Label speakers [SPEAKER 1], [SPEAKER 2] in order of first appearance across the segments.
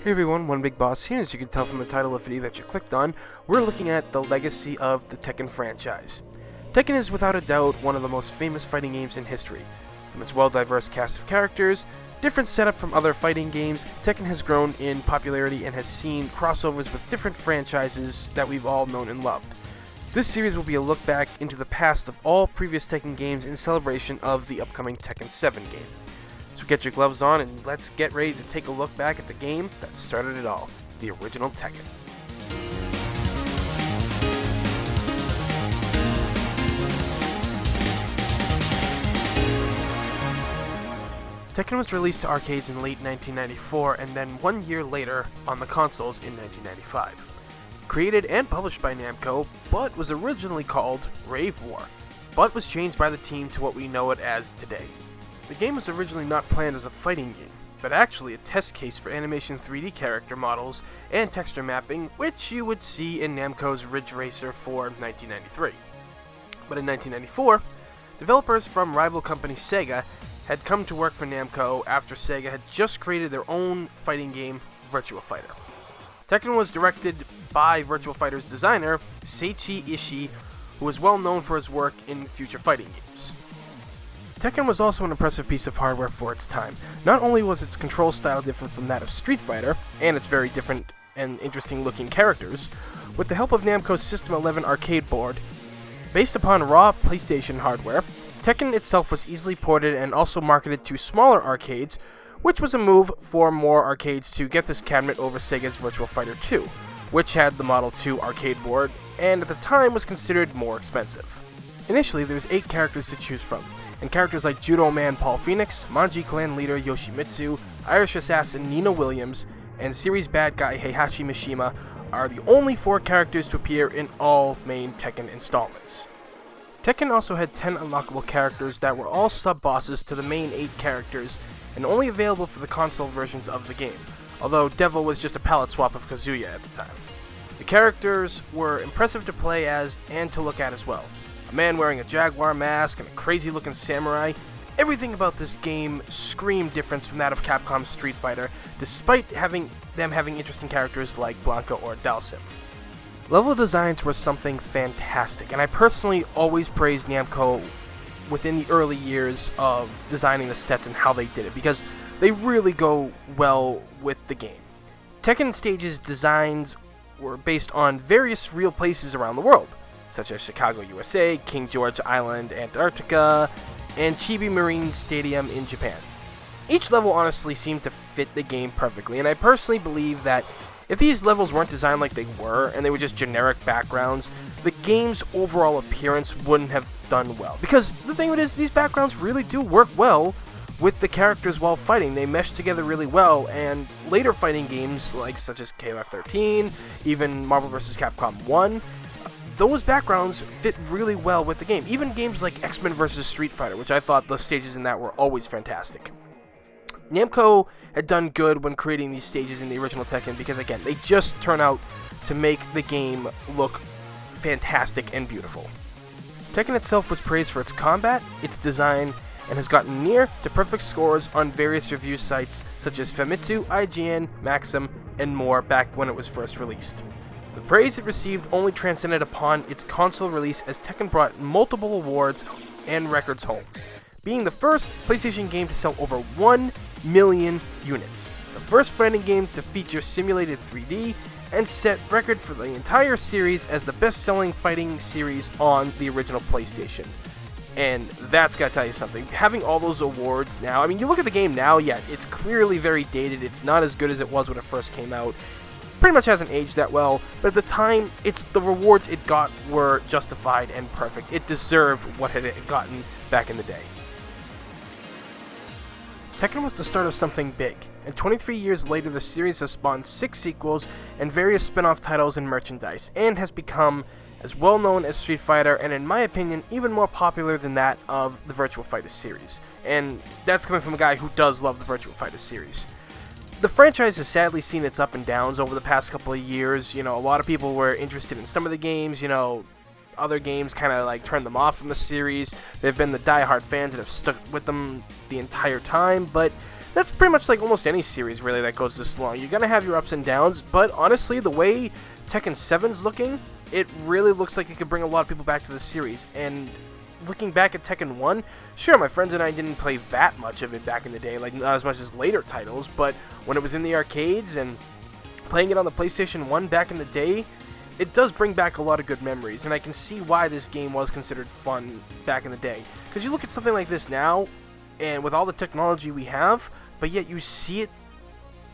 [SPEAKER 1] Hey everyone, One Big Boss here. As you can tell from the title of the video that you clicked on, we're looking at the legacy of the Tekken franchise. Tekken is without a doubt one of the most famous fighting games in history. From its well-diverse cast of characters, different setup from other fighting games, Tekken has grown in popularity and has seen crossovers with different franchises that we've all known and loved. This series will be a look back into the past of all previous Tekken games in celebration of the upcoming Tekken 7 game. So get your gloves on and let's get ready to take a look back at the game that started it all, the original Tekken. Tekken was released to arcades in late 1994 and then 1 year later on the consoles in 1995. Created and published by Namco, but was originally called Rave War, but was changed by the team to what we know it as today. The game was originally not planned as a fighting game, but actually a test case for animation 3D character models and texture mapping, which you would see in Namco's Ridge Racer for 1993. But in 1994, developers from rival company Sega had come to work for Namco after Sega had just created their own fighting game, Virtua Fighter. Tekken was directed by Virtua Fighter's designer, Seiichi Ishii, who was well known for his work in future fighting games. Tekken was also an impressive piece of hardware for its time. Not only was its control style different from that of Street Fighter, and its very different and interesting looking characters, with the help of Namco's System 11 arcade board, based upon raw PlayStation hardware, Tekken itself was easily ported and also marketed to smaller arcades, which was a move for more arcades to get this cabinet over Sega's Virtua Fighter 2, which had the Model 2 arcade board, and at the time was considered more expensive. Initially, there was 8 characters to choose from, and characters like Judo Man Paul Phoenix, Manji Clan leader Yoshimitsu, Irish assassin Nina Williams, and series bad guy Heihachi Mishima are the only 4 characters to appear in all main Tekken installments. Tekken also had 10 unlockable characters that were all sub-bosses to the main 8 characters, and only available for the console versions of the game, although Devil was just a palette swap of Kazuya at the time. The characters were impressive to play as and to look at as well. A man wearing a jaguar mask and a crazy looking samurai. Everything about this game screamed difference from that of Capcom's Street Fighter, despite them having interesting characters like Blanka or Dalsim. Level designs were something fantastic, and I personally always praised Namco within the early years of designing the sets and how they did it, because they really go well with the game. Tekken stages designs were based on various real places around the world, such as Chicago, USA, King George Island, Antarctica, and Chibi Marine Stadium in Japan. Each level honestly seemed to fit the game perfectly, and I personally believe that if these levels weren't designed like they were, and they were just generic backgrounds, the game's overall appearance wouldn't have done well. Because the thing of it is, these backgrounds really do work well with the characters while fighting. They mesh together really well, and later fighting games, such as KOF 13, even Marvel vs. Capcom 1, those backgrounds fit really well with the game. Even games like X-Men vs. Street Fighter, which I thought the stages in that were always fantastic. Namco had done good when creating these stages in the original Tekken because, again, they just turn out to make the game look fantastic and beautiful. Tekken itself was praised for its combat, its design, and has gotten near to perfect scores on various review sites such as Famitsu, IGN, Maxim, and more back when it was first released. The praise it received only transcended upon its console release as Tekken brought multiple awards and records home, being the first PlayStation game to sell over 1 million units, the first fighting game to feature simulated 3D, and set record for the entire series as the best-selling fighting series on the original PlayStation. And that's gotta tell you something. Having all those awards now, I mean, you look at the game now, yeah, it's clearly very dated, it's not as good as it was when it first came out. Pretty much hasn't aged that well, but at the time, the rewards it got were justified and perfect. It deserved what it had gotten back in the day. Tekken was the start of something big, and 23 years later the series has spawned 6 sequels and various spin-off titles and merchandise, and has become as well known as Street Fighter, and in my opinion, even more popular than that of the Virtua Fighter series. And that's coming from a guy who does love the Virtua Fighter series. The franchise has sadly seen its up and downs over the past couple of years. A lot of people were interested in some of the games, other games kind of turned them off from the series. There have been the die-hard fans that have stuck with them the entire time, but That's pretty much like almost any series, really, that goes this long. You're going to have your ups and downs, but honestly, the way Tekken 7's looking, it really looks like it could bring a lot of people back to the series. And looking back at Tekken 1, sure, my friends and I didn't play that much of it back in the day, like not as much as later titles, but when it was in the arcades and playing it on the PlayStation 1 back in the day, it does bring back a lot of good memories, and I can see why this game was considered fun back in the day. Because you look at something like this now, and with all the technology we have, but yet you see it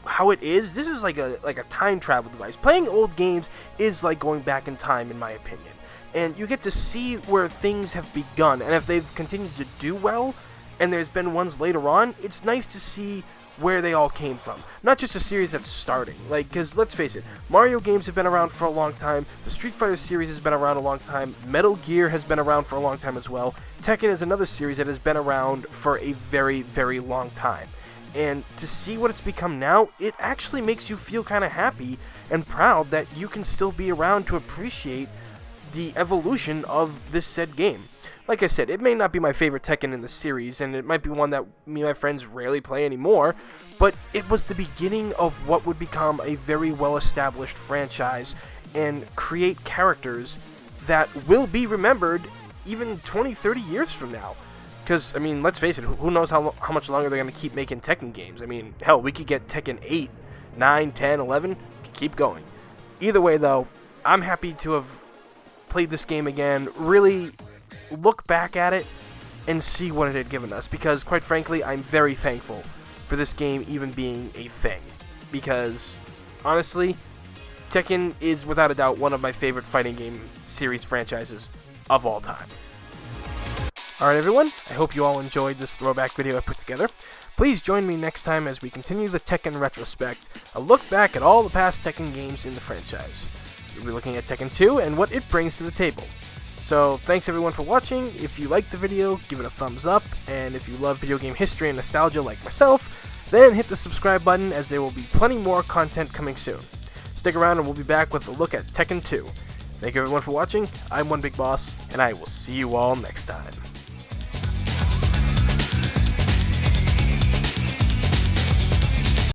[SPEAKER 1] how it is, this is like a time travel device. Playing old games is like going back in time, in my opinion. And you get to see where things have begun, and if they've continued to do well, and there's been ones later on, it's nice to see where they all came from. Not just a series that's starting, like, because let's face it, Mario games have been around for a long time, the Street Fighter series has been around a long time, Metal Gear has been around for a long time as well, Tekken is another series that has been around for a very, very long time. And to see what it's become now, it actually makes you feel kind of happy and proud that you can still be around to appreciate the evolution of this said game. Like I said, it may not be my favorite Tekken in the series, and it might be one that me and my friends rarely play anymore, but it was the beginning of what would become a very well-established franchise and create characters that will be remembered even 20, 30 years from now. Because, I mean, let's face it, who knows how much longer they're going to keep making Tekken games. I mean, hell, we could get Tekken 8, 9, 10, 11, keep going. Either way, though, I'm happy to have played this game again, really look back at it and see what it had given us, because quite frankly I'm very thankful for this game even being a thing, because honestly Tekken is without a doubt one of my favorite fighting game series franchises of all time. Alright everyone, I hope you all enjoyed this throwback video I put together. Please join me next time as we continue the Tekken Retrospect, a look back at all the past Tekken games in the franchise. We'll be looking at Tekken 2 and what it brings to the table. So, thanks everyone for watching. If you liked the video, give it a thumbs up, and if you love video game history and nostalgia like myself, then hit the subscribe button, as there will be plenty more content coming soon. Stick around and we'll be back with a look at Tekken 2. Thank you everyone for watching. I'm One Big Boss, and I will see you all next time.